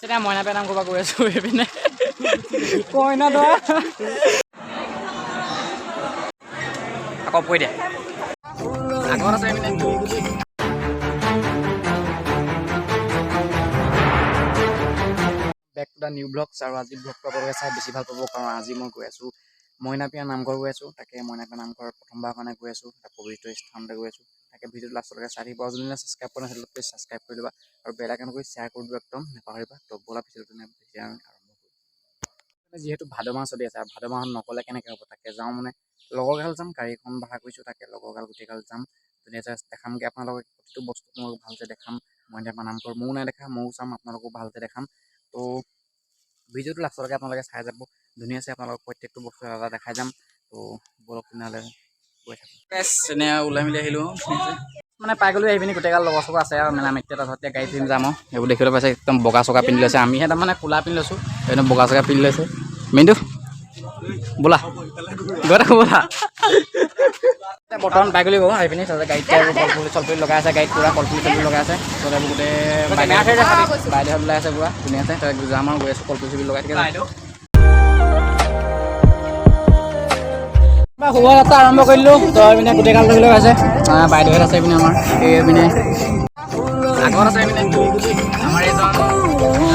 এতিয়া মইনাপে নাম ক'ৰবাত গৈ আছোঁ এইপিনে কইনা দৰা আকৌ কৈ দিয়া আগত আছে এইপিনে back to the new blogs আৰু আজি ব্লগটো আপোনালোকে চাই বেছি ভাল পাব কাৰণ আজি মই গৈ আছোঁ মইনাপিয়া নামঘৰ গৈ আছোঁ তাকে মইনাপিয়া নামঘৰ প্ৰথমবাৰ কাৰণে গৈ আছোঁ এটা পবিত্ৰ স্থানতে গৈ আছোঁ তাকে ভিডিঅ'টো লাষ্টলৈকে চাই থাকিব আৰু যোনদিনা ছাবস্ক্ৰাইব কৰা নাছিলোঁ প্লিজ ছাবস্ক্ৰাইব কৰি দিবা আৰু বেল আইকন কৰি শ্বেয়াৰ কৰি দিবা একদম নাপাহৰিবা তো ব'লা পিছতে আমি আৰম্ভ কৰোঁ যিহেতু ভাদ মাহ চলি আছে আৰু ভাদ মাহত নগ'লে কেনেকৈ হ'ব তাকে যাওঁ মানে লগৰগাল যাম গাড়ীখন ভাড়া কৰিছোঁ তাকে লগৰগাল গোটেইগাল যাম ধুনীয়াকৈ দেখামগৈ আপোনালোকক প্ৰতিটো বস্তু মই ভালকৈ দেখাম মইনাপিয়া নামঘৰ ময়ো নাই দেখা ময়ো চাম আপোনালোকো ভালকৈ দেখাম তো ভিডিঅ'টো লাষ্টলৈকে আপোনালোকে চাই যাব ধুনীয়াছে আপোনালোকক প্ৰত্যেকটো বস্তু এটা দেখাই যাম তো বলক তেনেহ'লে গৈ থাকোঁ এনে ওলাই মেলি আহিলোঁ মানে পাই গ'লোঁ আহি পিনি গোটেইগাল লগৰ চগৰ আছে আৰু মানে আমি এতিয়া গাড়ী পিন্ধি যাম আৰু সেইবোৰ দেখিবলৈ পাইছে একদম বগা চগা পিন্ধি লৈছে আমিহে তাৰমানে ক'লা পিন্ধি লৈছোঁ একদম বগা চগা পিন্ধি লৈছে মিণ্টু বোলা গৈ থাকোঁ ব'লা বৰ্তমান পাই গ'লি গ'ল আহি পিনি তাৰপিছত গাড়ীত কলপুলি চলপুলি লগাই আছে গাড়ীত পূৰা কলপুলি চলপুলি লগাই আছে তাৰপিছত এইবোৰ গোটেই বাইদেউহঁত ওলাই আছে পূৰা ধুনীয়া আছে তাৰপিছত যাম আৰু গৈ আছোঁ কলপুলি চলপুলি লগাই থাকে শুভ যাত্ৰা আৰম্ভ কৰিলোঁ তো এইপিনে গোটেইগাল ধৰি আছে বাইদেউহঁত আছে এইপিনে আমাৰ এইপিনে আগত আছে এইপিনে আমাৰ এইজন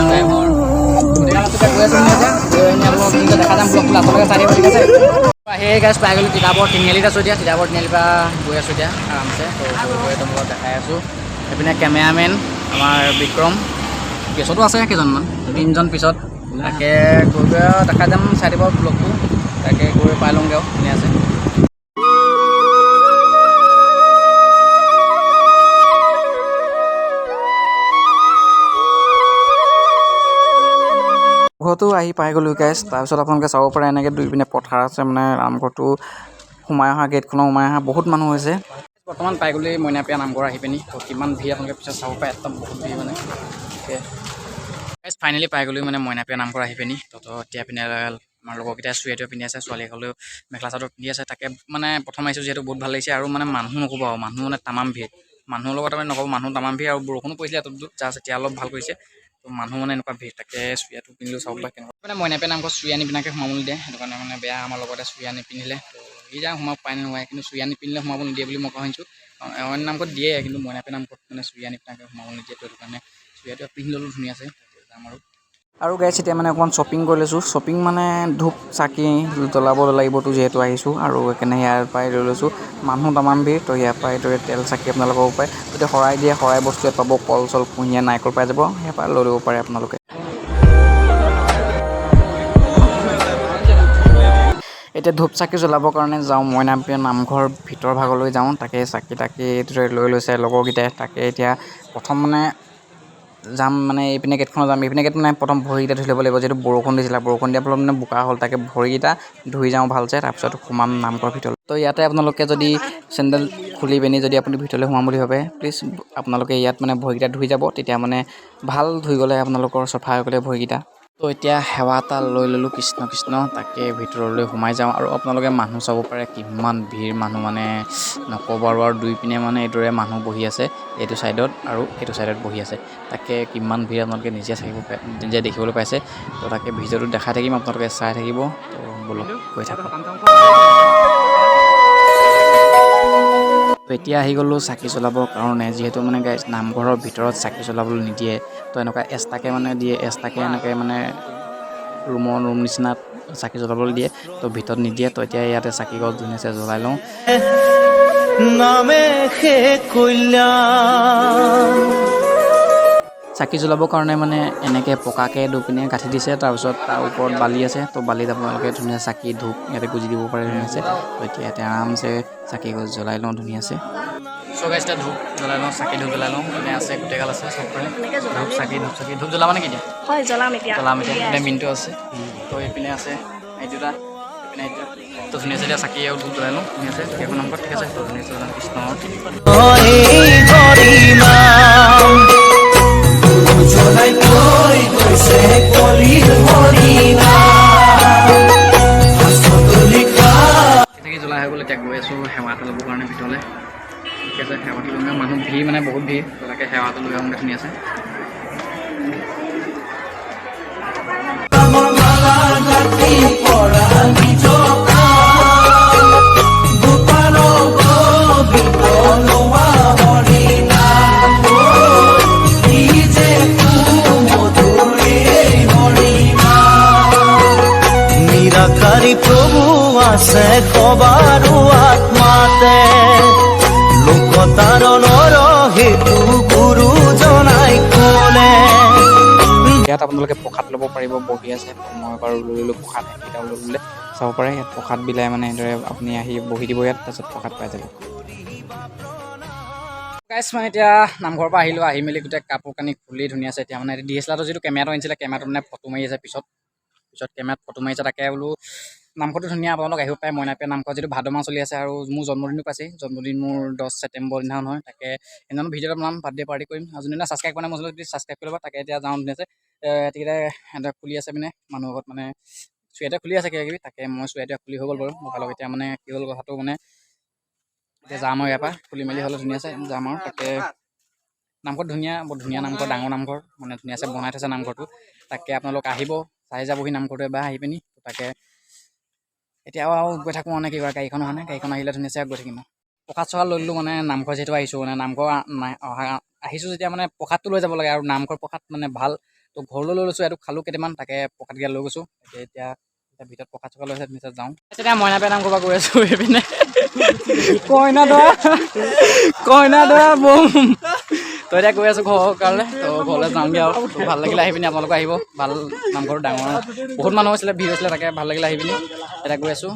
ড্ৰাইভৰ গোটেইগাল আছে গৈ আছোঁ দেখা যাম ব্লগটো লাষ্টলৈকে চাই দিব ঠিক আছে সেই গাছ পাই গ'লোঁ তিতাবৰ তিনিআলিত আছোঁ এতিয়া তিতাবৰ তিনিআলিৰ পৰা গৈ আছোঁ এতিয়া আৰামছে তো গৈ তোমালোকক দেখাই আছোঁ এইপিনে কেমেৰামেন আমাৰ বিক্ৰম পিছতো আছে কেইজনমান তিনিজন পিছত তাকে গৈ গৈ দেখাই যাম চাই দিব ব্লগটো তাকে গৈ পাই লওঁগৈ আৰু ধুনীয়া আছে ঘৰতো আহি পাই গ'লোঁ গাইছ তাৰপিছত আপোনালোকে চাব পাৰে এনেকৈ দুই পিনে পথাৰ আছে মানে নামঘৰটো সোমাই অহা গেটখনৰ সোমাই অহা বহুত মানুহ হৈছে বৰ্তমান পাই গ'লেই মইনাপিয়া নামঘৰ আহি পিনি তো কিমান ভিৰ আপোনালোকে পিছত চাব পাৰে একদম বহুত ভিৰ মানে গাইছ ফাইনেলি পাই গ'লোঁ মানে মইনাপিয়া নামঘৰ আহি পিনি তো এতিয়া পিনে আমাৰ লগৰকেইটাই চুৱেটাৰ পিন্ধি আছে ছোৱালীসকলেও মেখেলা চাদৰ পিন্ধি আছে তাকে মানে প্ৰথম আহিছোঁ যিহেতু বহুত ভাল লাগিছে আৰু মানে মানুহ নক'ব আৰু মানুহ মানে তামাম ভিৰ মানুহৰ লগত আমি নক'ব মানুহ তামাম ভিৰ আৰু বৰষুণো পৰিছিলে জাষ্ট এতিয়া অলপ ভাল কৰিছে তো মানুহ মানে এনেকুৱা ভিৰ তাকে চুৰিয়াটো পিন্ধিলোঁ চাব পাৰে কেনেকুৱা মানে মইনাপিয়া নামঘৰত চুৰিয়া নিপিন্ধাকৈ সোমাব নিদিয়ে সেইটো কাৰণে মানে বেয়া আমাৰ লগতে চুৰিয়া নিপিন্ধিলে তো সি যাওঁ সোমাব পাই নোহোৱাই কিন্তু চুৰিয়া নিপিন্ধিলে সোমাব নিদিয়ে বুলি মই শুনিছোঁ অন্য নামঘৰত দিয়ে কিন্তু মইনাপিয়া নামঘৰত মানে চুৰিয়া নিপিন্ধাকৈ সোমাব নিদিয়ে তো সেইটো কাৰণে চুৰিয়াটো পিন্ধি ল'লোঁ ধুনীয়াছে যাম আৰু গাইছ এতিয়া মানে অকণমান শ্বপিং কৰি লৈছোঁ শ্বপিং মানে ধূপ চাকি জ্বলাব লাগিবতো যিহেতু আহিছোঁ আৰু সেইকাৰণে ইয়াৰ পৰাই লৈ লৈছোঁ মানুহ তামাম ভিৰ তো ইয়াৰ পৰাই এইদৰে তেল চাকি আপোনালোকক পায় যদি শৰাই দিয়ে শৰাই বস্তু ইয়াত পাব কল চল কুঁহিয়াৰ নাৰিকল পাই যাব ইয়াৰ পৰা লৈ ল'ব পাৰে আপোনালোকে এতিয়া ধূপ চাকি জ্বলাবৰ কাৰণে যাওঁ মইনাপিয়া নামঘৰ ভিতৰ ভাগলৈ যাওঁ তাকে চাকি তাকি এইদৰে লৈ লৈছে লগৰকেইটাই তাকে এতিয়া প্ৰথম মানে যাম মানে এইপিনে গেটখনত যাম এইপিনে গেট মানে প্ৰথম ভৰিকেইটা ধুই ল'ব লাগিব যিহেতু বৰষুণ দিছিলে বৰষুণ দিয়াৰ ফলত মানে বোকা হ'ল তাকে ভৰিকেইটা ধুই যাওঁ ভালছে তাৰপিছত সোমাম নামঘৰ ভিতৰত তো ইয়াতে আপোনালোকে যদি চেণ্ডেল খুলি পিনি যদি আপুনি ভিতৰলৈ সোমাম বুলি ভাবে প্লিজ আপোনালোকে ইয়াত মানে ভৰিকেইটা ধুই যাব তেতিয়া মানে ভাল ধুই গ'লে আপোনালোকৰ চফা হৈ গ'লে ভৰিকেইটা তো এতিয়া সেৱা এটা লৈ ল'লোঁ কৃষ্ণ কৃষ্ণ তাকে ভিতৰলৈ সোমাই যাওঁ আৰু আপোনালোকে মানুহ চাব পাৰে কিমান ভিৰ মানুহ মানে নক'ব আৰু দুই পিনে মানে এইদৰে মানুহ বহি আছে এইটো ছাইডত আৰু এইটো ছাইডত বহি আছে তাকে কিমান ভিৰ আপোনালোকে নিজে দেখিবলৈ পাইছে তো তাকে ভিডিঅ'টো দেখাই থাকিম আপোনালোকে চাই থাকিব তো বলক গৈ থাকক তো এতিয়া আহি গ'লোঁ চাকি জ্বলাবৰ কাৰণে যিহেতু মানে গাইছ নামঘৰৰ ভিতৰত চাকি জ্বলাবলৈ নিদিয়ে তো এনেকুৱা এক্সট্ৰাকৈ মানে দিয়ে এক্সট্ৰাকৈ এনেকৈ মানে ৰুম নিচিনাত চাকি জ্বলাবলৈ দিয়ে তো ভিতৰত নিদিয়ে তো এতিয়া ইয়াতে চাকি গছ ধুনীয়াছে জ্বলাই লওঁ চাকি জ্বলাবৰ কাৰণে মানে এনেকৈ পকাকৈ দুপিনে গাঁঠি দিছে তাৰপিছত তাৰ ওপৰত বালি আছে তো বালিত আপোনালোকে ধুনীয়া চাকি ধূপ ইয়াতে গুজি দিব পাৰে ধুনীয়াছে তো এতিয়া ইয়াতে আৰামছে চাকি গছ জ্বলাই লওঁ ধুনীয়াছে চ' গাইছ এতিয়া ধূপ জ্বলাই লওঁ চাকি ধূপ জ্বলাই লওঁ মানে আছে গোটেইগাল আছে চব পাৰে ধূপ জ্বলাবা নেকি এতিয়া হয় জ্বলাম এতিয়া এইপিনে মিণ্টু আছে তো এইপিনে আছে এই দুটা এইপিনে এইটো তো ধুনীয়াছে এতিয়া চাকি আৰু ধূপ জ্বলাই লওঁ ধুনীয়াছে সেইখন নামঘৰত ঠিক আছে তো ধুনীয়াছে জ্বলাম কৃষ্ণ জ্বলাই হৈ গ'ল এতিয়া গৈ আছোঁ সেৱাটো ল'বৰ কাৰণে ভিতৰলৈ ঠিক আছে সেৱাটো লৈ মানুহ ভিৰ মানে বহুত ভিৰ তাকে সেৱাটো লৈ আহোঁগৈ ধুনীয়াছে আছে সবাৰো আত্মাতে লোকতাৰণৰ হেতু গুৰু জনাই ক'লে ইয়াত আপোনালোকে প্ৰসাদ ল'ব পাৰিব বহি আছে মই বাৰু লৈ ল'লোঁ প্ৰসাদ একেইটাও লৈ ল'লে চাব পাৰে ইয়াত প্ৰসাদ বিলাই মানে এনেদৰে আপুনি আহি বহি দিব ইয়াত তাৰপিছত প্ৰসাদ পাই যাব গাইছ মানে এতিয়া নামঘৰৰ পৰা আহিলোঁ আহি মেলি গোটেই কাপোৰ কানি খুলি ধুনীয়া আছে এতিয়া মানে DSLRটো যিটো কেমেৰাটো আনিছিলে কেমেৰাটো মানে ফটো মাৰি আছে পিছত কেমেৰাত ফটো মাৰিছে তাকে বোলো নামঘৰটো ধুনীয়া আপোনালোক আহিব পাৰে মইনাপিয়া নামঘৰ যিটো ভাদ মাহ চলি আছে আৰু মোৰ জন্মদিনো পাইছে জন্মদিন মোৰ 10 ছেপ্টেম্বৰ দিনাখন হয় তাকে সেইদিনাখন ভিডিঅ'টো বনাম বাৰ্থডে পাৰ্টি কৰিম আৰু যোনদিনা ছাবস্ক্ৰাইব কৰা নাই মই ছাবস্ক্ৰাইব কৰি ল'বা তাকে এতিয়া যাওঁ ধুনীয়াছে এতিকতে সিহঁতে খুলি আছে মানে মানুহৰ ঘৰত মানে চুৱেটাৰ খুলি আছে কিবা কিবি তাকে মই চুৱেটাৰ খুলি হৈ গ'ল বাৰু লগালগ এতিয়া মানে কি হ'ল কথাটো মানে এতিয়া যাম আৰু ইয়াৰ পৰা খুলি মেলি হ'লে ধুনীয়াছে যাম আৰু তাকে নামঘৰ ধুনীয়া বৰ ধুনীয়া নামঘৰ ডাঙৰ নামঘৰ মানে ধুনীয়াছে বনাই থৈছে নামঘৰটো তাকে আপোনালোক আহিব চাই যাবহি নামঘৰটো এবাৰ আহি পিনি তাকে এতিয়া আৰু গৈ থাকোঁ মানে কি কৰা গাড়ীখন অহা নাই গাড়ীখন আহিলে ধুনীয়াছে গৈ থাকিম প্ৰসাদ চসাদ লৈ ল'লোঁ মানে নামঘৰ যিহেতু আহিছোঁ মানে নামঘৰ আহিছোঁ যেতিয়া মানে প্ৰসাদটো লৈ যাব লাগে আৰু নামঘৰ প্ৰসাদ মানে ভাল তো ঘৰলৈ লৈ লৈছোঁ এইটো খালোঁ কেইটামান তাকে প্ৰসাদকেইটা লৈ গৈছোঁ তাকে এতিয়া ভিতৰত প্ৰসাদ চসাদ লৈছে ধুনীয়াছে যাওঁ এতিয়া মইনাপিয়া নামঘৰ পৰা গৈ আছোঁ এইপিনে কইনা দৰা বম তো এতিয়া গৈ আছোঁ ঘৰৰ কাৰণে তো ঘৰলৈ যাওঁগৈ আৰু ভাল লাগিলে আহি পিনি আপোনালোকে আহিব ভাল নামঘৰ ডাঙৰ বহুত মানুহ হৈছিলে ভিৰ হৈছিলে তাকে ভাল লাগিলে আহি পিনি এতিয়া গৈ আছোঁ